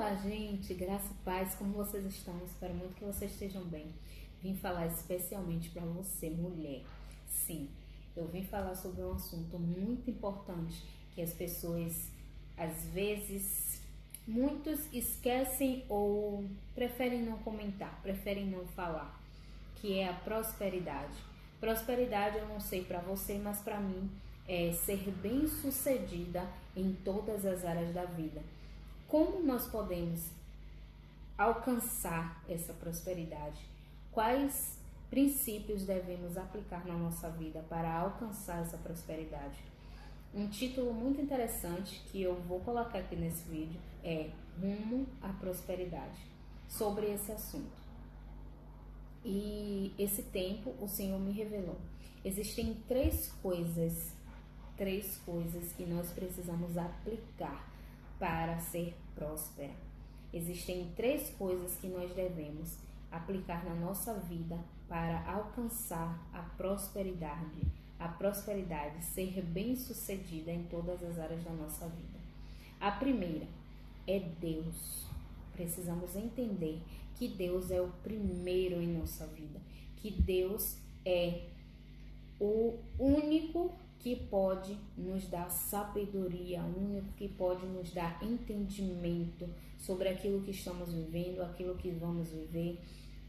Olá, gente, graça e paz, como vocês estão? Espero muito que vocês estejam bem. Vim falar especialmente para você, mulher. Sim, eu vim falar sobre um assunto muito importante que as pessoas, às vezes, muitos esquecem ou preferem não comentar, preferem não falar, que é a prosperidade. Prosperidade, eu não sei para você, mas para mim é ser bem-sucedida em todas as áreas da vida. Como nós podemos alcançar essa prosperidade? Quais princípios devemos aplicar na nossa vida para alcançar essa prosperidade? Um título muito interessante que eu vou colocar aqui nesse vídeo é Rumo à Prosperidade, sobre esse assunto. E esse tempo o Senhor me revelou. Existem três coisas que nós precisamos aplicar para ser próspera. Existem três coisas que nós devemos aplicar na nossa vida para alcançar a prosperidade. A prosperidade, ser bem-sucedida em todas as áreas da nossa vida. A primeira é Deus. Precisamos entender que Deus é o primeiro em nossa vida, que Deus é o único que pode nos dar sabedoria, o único que pode nos dar entendimento sobre aquilo que estamos vivendo, aquilo que vamos viver,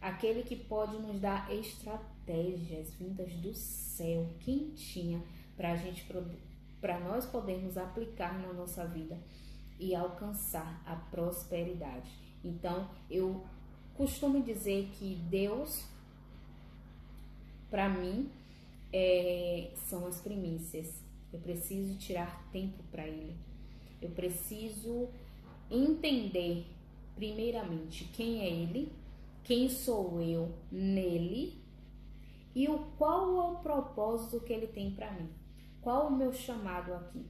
aquele que pode nos dar estratégias vindas do céu, quentinha, para nós podermos aplicar na nossa vida e alcançar a prosperidade. Então, eu costumo dizer que Deus, para mim, são as primícias. Eu preciso tirar tempo para Ele. Eu preciso entender, primeiramente, quem é Ele, quem sou eu nele e qual é o propósito que Ele tem para mim. Qual o meu chamado aqui?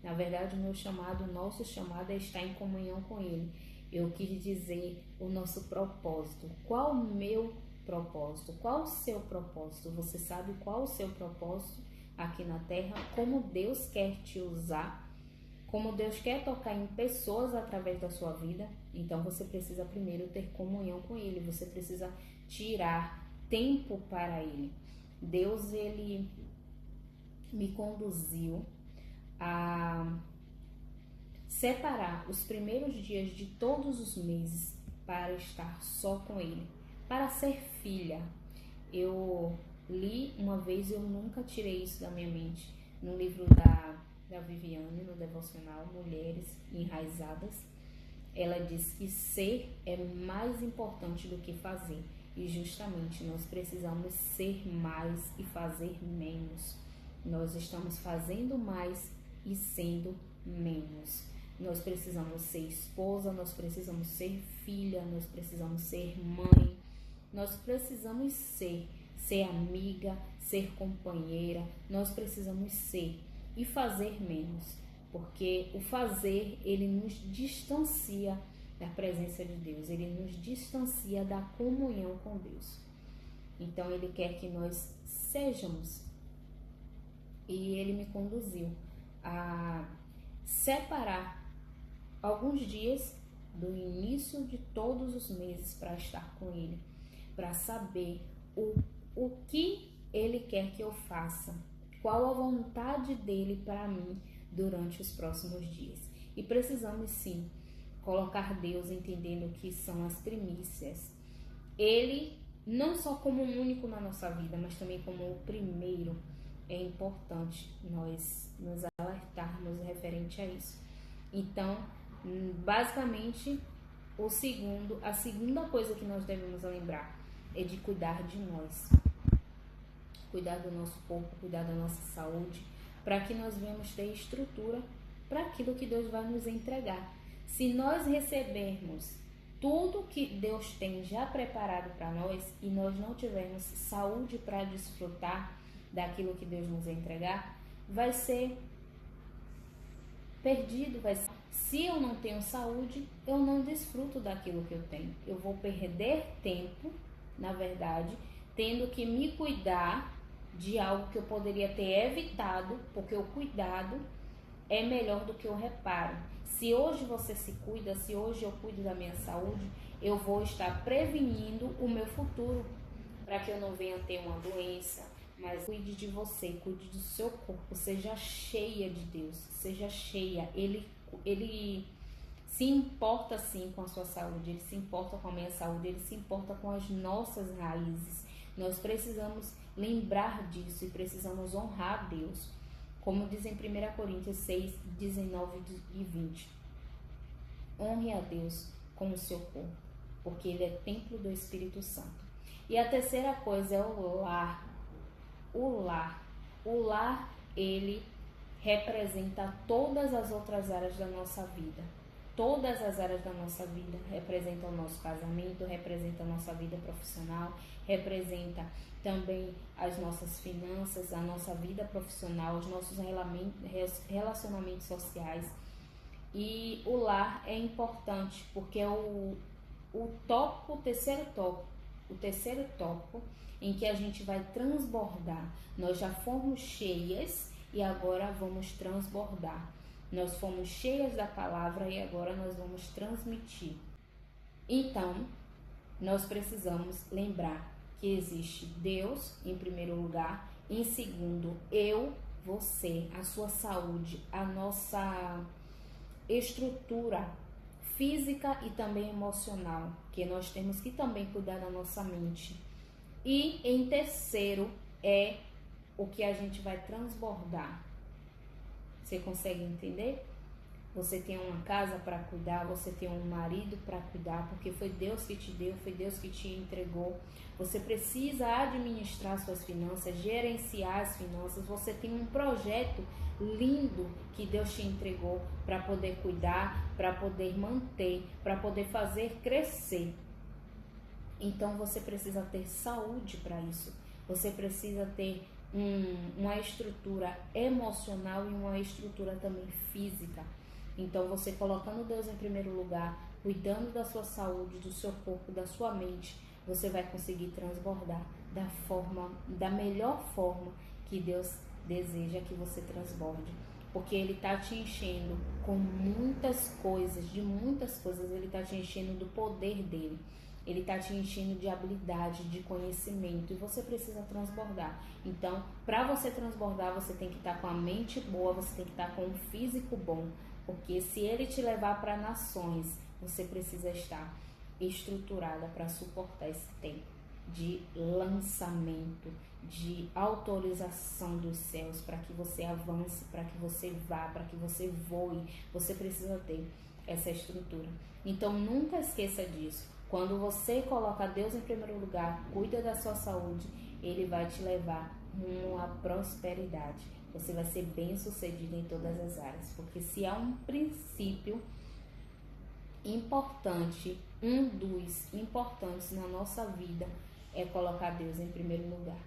Na verdade, o nosso chamado é estar em comunhão com Ele. Eu quis dizer o nosso propósito. Qual o meu propósito? Qual o seu propósito? Você sabe qual o seu propósito aqui na Terra? Como Deus quer te usar? Como Deus quer tocar em pessoas através da sua vida? Então você precisa primeiro ter comunhão com Ele. Você precisa tirar tempo para Ele. Deus, Ele me conduziu a separar os primeiros dias de todos os meses para estar só com Ele, para ser filha. Eu li uma vez, eu nunca tirei isso da minha mente, no livro da Viviane, no devocional Mulheres Enraizadas. Ela diz que ser é mais importante do que fazer, e justamente nós precisamos ser mais e fazer menos. Nós estamos fazendo mais e sendo menos. Nós precisamos ser esposa, nós precisamos ser filha, nós precisamos ser mãe, nós precisamos ser amiga, ser companheira, nós precisamos ser e fazer menos, porque o fazer, ele nos distancia da presença de Deus, ele nos distancia da comunhão com Deus. Então ele quer que nós sejamos, e ele me conduziu a separar alguns dias do início de todos os meses para estar com Ele, para saber o que Ele quer que eu faça, qual a vontade dEle para mim durante os próximos dias. E precisamos sim colocar Deus entendendo que são as primícias. Ele não só como um único na nossa vida, mas também como o primeiro. É importante nós nos alertarmos referente a isso. Então, basicamente, a segunda coisa que nós devemos lembrar é de cuidar de nós. Cuidar do nosso corpo, cuidar da nossa saúde, para que nós venhamos ter estrutura para aquilo que Deus vai nos entregar. Se nós recebermos tudo que Deus tem já preparado para nós e nós não tivermos saúde para desfrutar daquilo que Deus nos entregar, vai ser perdido. Se eu não tenho saúde, eu não desfruto daquilo que eu tenho. Eu vou perder tempo, na verdade, tendo que me cuidar de algo que eu poderia ter evitado, porque o cuidado é melhor do que o reparo. Se hoje você se cuida, se hoje eu cuido da minha saúde, eu vou estar prevenindo o meu futuro, para que eu não venha ter uma doença. Mas cuide de você, cuide do seu corpo, seja cheia de Deus, seja cheia. Ele se importa sim com a sua saúde, ele se importa com a minha saúde, ele se importa com as nossas raízes. Nós precisamos lembrar disso e precisamos honrar Deus. Como diz em 1 Coríntios 6, 19 e 20. Honre a Deus com o seu corpo, porque ele é templo do Espírito Santo. E a terceira coisa é o lar. O lar. O lar, ele representa todas as outras áreas da nossa vida. Todas as áreas da nossa vida. Representa o nosso casamento, representa a nossa vida profissional, representa também as nossas finanças, a nossa vida profissional, os nossos relacionamentos sociais. E o lar é importante porque é o terceiro tópico em que a gente vai transbordar. Nós já fomos cheias e agora vamos transbordar. Nós fomos cheias da palavra e agora nós vamos transmitir. Então, nós precisamos lembrar que existe Deus em primeiro lugar, em segundo, eu, você, a sua saúde, a nossa estrutura física e também emocional, que nós temos que também cuidar da nossa mente. E em terceiro é o que a gente vai transbordar. Você consegue entender? Você tem uma casa para cuidar, você tem um marido para cuidar, porque foi Deus que te deu, foi Deus que te entregou. Você precisa administrar suas finanças, gerenciar as finanças. Você tem um projeto lindo que Deus te entregou para poder cuidar, para poder manter, para poder fazer crescer. Então você precisa ter saúde para isso. Você precisa ter uma estrutura emocional e uma estrutura também física. Então você colocando Deus em primeiro lugar, cuidando da sua saúde, do seu corpo, da sua mente, você vai conseguir transbordar da melhor forma que Deus deseja que você transborde. Porque Ele está te enchendo com muitas coisas, Ele está te enchendo do poder dEle. Ele está te enchendo de habilidade, de conhecimento, e você precisa transbordar. Então, para você transbordar, você tem que estar com a mente boa, você tem que estar com um físico bom, porque se Ele te levar para nações, você precisa estar estruturada para suportar esse tempo de lançamento, de autorização dos céus, para que você avance, para que você vá, para que você voe. Você precisa ter essa estrutura. Então, nunca esqueça disso. Quando você coloca Deus em primeiro lugar, cuida da sua saúde, Ele vai te levar rumo à prosperidade. Você vai ser bem sucedido em todas as áreas. Porque se há um princípio importante, um dos importantes na nossa vida, é colocar Deus em primeiro lugar.